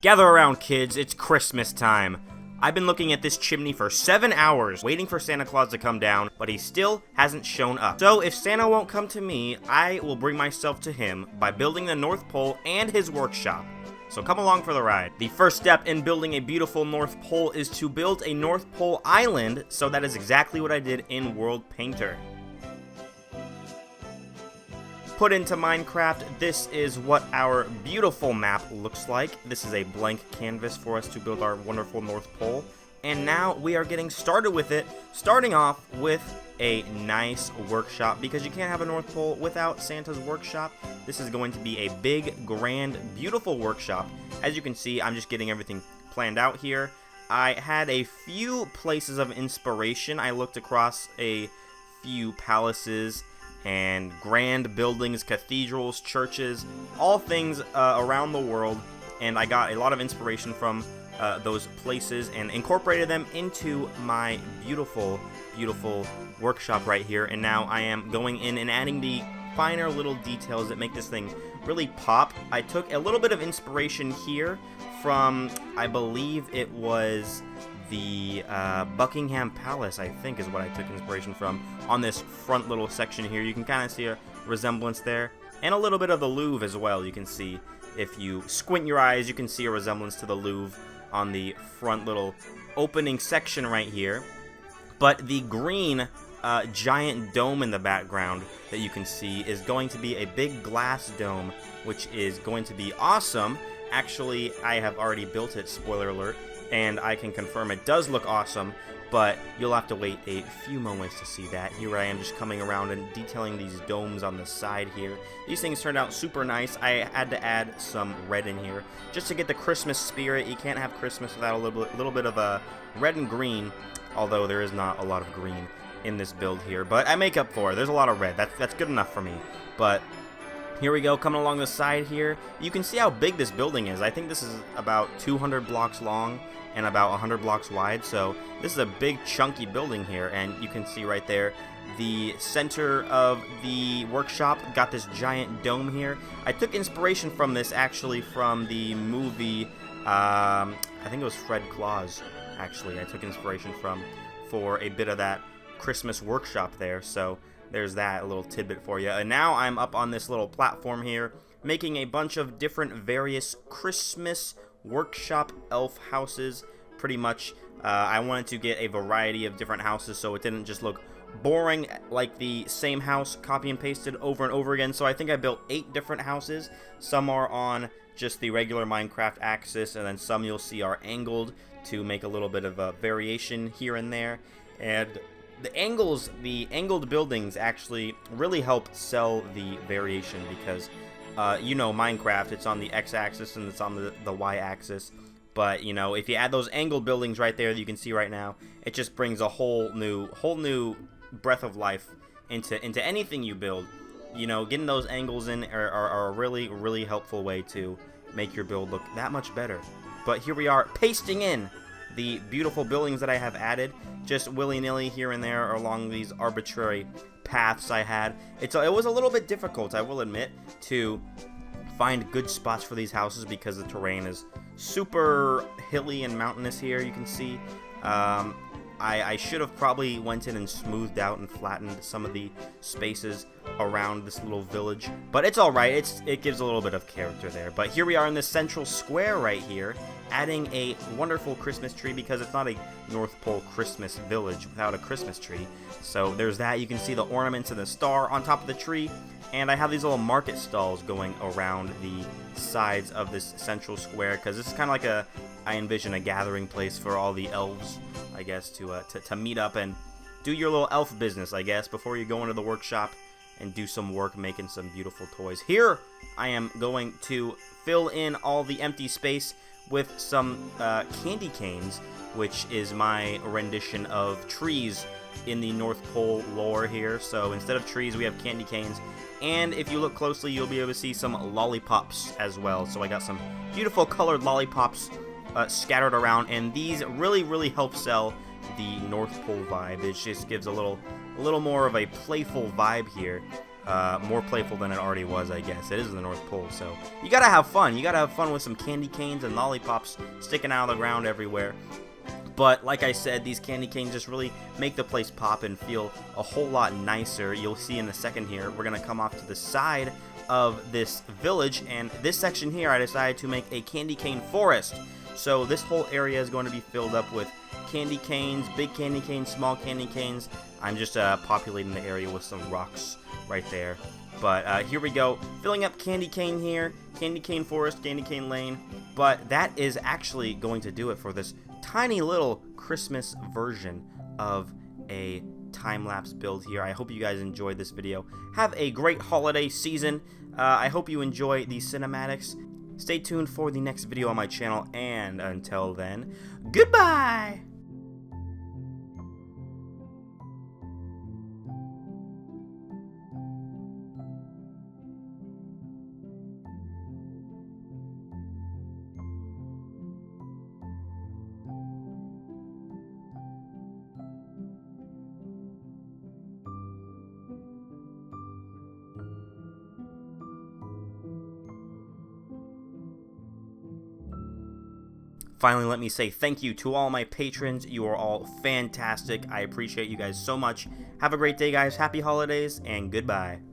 Gather around, kids, it's Christmas time. I've been looking at this chimney for 7 hours, waiting for Santa Claus to come down, but he still hasn't shown up. So if Santa won't come to me, I will bring myself to him by building the North Pole and his workshop. So come along for the ride. The first step in building a beautiful North Pole is to build a North Pole island, so that is exactly what I did in World Painter. Put into Minecraft, this is what our beautiful map looks like. This is a blank canvas for us to build our wonderful North Pole. And now we are getting started with it, starting off with a nice workshop, because you can't have a North Pole without Santa's workshop. This is going to be a big, grand, beautiful workshop. As you can see, I'm just getting everything planned out here. I had a few places of inspiration. I looked across a few palaces and grand buildings, cathedrals, churches, all things around the world, and I got a lot of inspiration from those places and incorporated them into my beautiful, beautiful workshop right here. And now I am going in and adding the finer little details that make this thing really pop. I took a little bit of inspiration here from, I believe it was the Buckingham Palace, I think is what I took inspiration from. On this front little section here, you can kind of see a resemblance there, and a little bit of the Louvre as well. You can see, if you squint your eyes, you can see a resemblance to the Louvre on the front little opening section right here. But the green giant dome in the background that you can see is going to be a big glass dome, which is going to be awesome. Actually, I have already built it, spoiler alert, and I can confirm it does look awesome, but you'll have to wait a few moments to see that. Here I am just coming around and detailing these domes on the side here. These things turned out super nice. I had to add some red in here just to get the Christmas spirit. You can't have Christmas without a little bit of a red and green, although there is not a lot of green in this build here, but I make up for it. There's a lot of red. That's good enough for me. But here we go, coming along the side here. You can see how big this building is. I think this is about 200 blocks long and about 100 blocks wide, so this is a big chunky building here. And you can see right there, the center of the workshop got this giant dome here. I took inspiration from this actually from the movie, I think it was Fred Claus, actually. I took inspiration from for a bit of that Christmas workshop there, so there's that, a little tidbit for you. And now I'm up on this little platform here, making a bunch of different various Christmas workshop elf houses, pretty much. I wanted to get a variety of different houses so it didn't just look boring like the same house copy and pasted over and over again. So I think I built 8 different houses. Some are on just the regular Minecraft axis, and then some you'll see are angled to make a little bit of a variation here and there. And the angled buildings actually really help sell the variation, because you know, Minecraft, it's on the x-axis and it's on the y-axis. But you know, if you add those angled buildings right there that you can see right now, it just brings a whole new breath of life into anything you build. You know, getting those angles in are a really, really helpful way to make your build look that much better. But here we are, pasting in the beautiful buildings that I have added, just willy-nilly here and there along these arbitrary paths I had. It was a little bit difficult, I will admit, to find good spots for these houses, because the terrain is super hilly and mountainous here, you can see. I should have probably went in and smoothed out and flattened some of the spaces around this little village, but it's alright. It gives a little bit of character there. But here we are in the central square right here, adding a wonderful Christmas tree, because it's not a North Pole Christmas village without a Christmas tree. So there's that. You can see the ornaments and the star on top of the tree, and I have these little market stalls going around the sides of this central square, because this is kind of like I envision a gathering place for all the elves, I guess, to meet up and do your little elf business, I guess, before you go into the workshop and do some work making some beautiful toys. Here I am going to fill in all the empty space with some candy canes, which is my rendition of trees in the North Pole lore here. So instead of trees, we have candy canes. And if you look closely, you'll be able to see some lollipops as well. So I got some beautiful colored lollipops scattered around, and these really, really help sell the North Pole vibe. It just gives a little more of a playful vibe here. more playful than it already was, I guess. It is the North Pole, so you gotta have fun. You gotta have fun with some candy canes and lollipops sticking out of the ground everywhere. But like I said, these candy canes just really make the place pop and feel a whole lot nicer. You'll see in a second here, we're going to come off to the side of this village, and this section here I decided to make a candy cane forest. So this whole area is going to be filled up with candy canes, big candy canes, small candy canes. I'm just populating the area with some rocks right there. But here we go, filling up candy cane here, candy cane forest, candy cane lane. But that is actually going to do it for this tiny little Christmas version of a time-lapse build here. I hope you guys enjoyed this video. Have a great holiday season. I hope you enjoy these cinematics. Stay tuned for the next video on my channel, and until then, goodbye! Finally, let me say thank you to all my patrons. You are all fantastic. I appreciate you guys so much. Have a great day, guys. Happy holidays, and goodbye.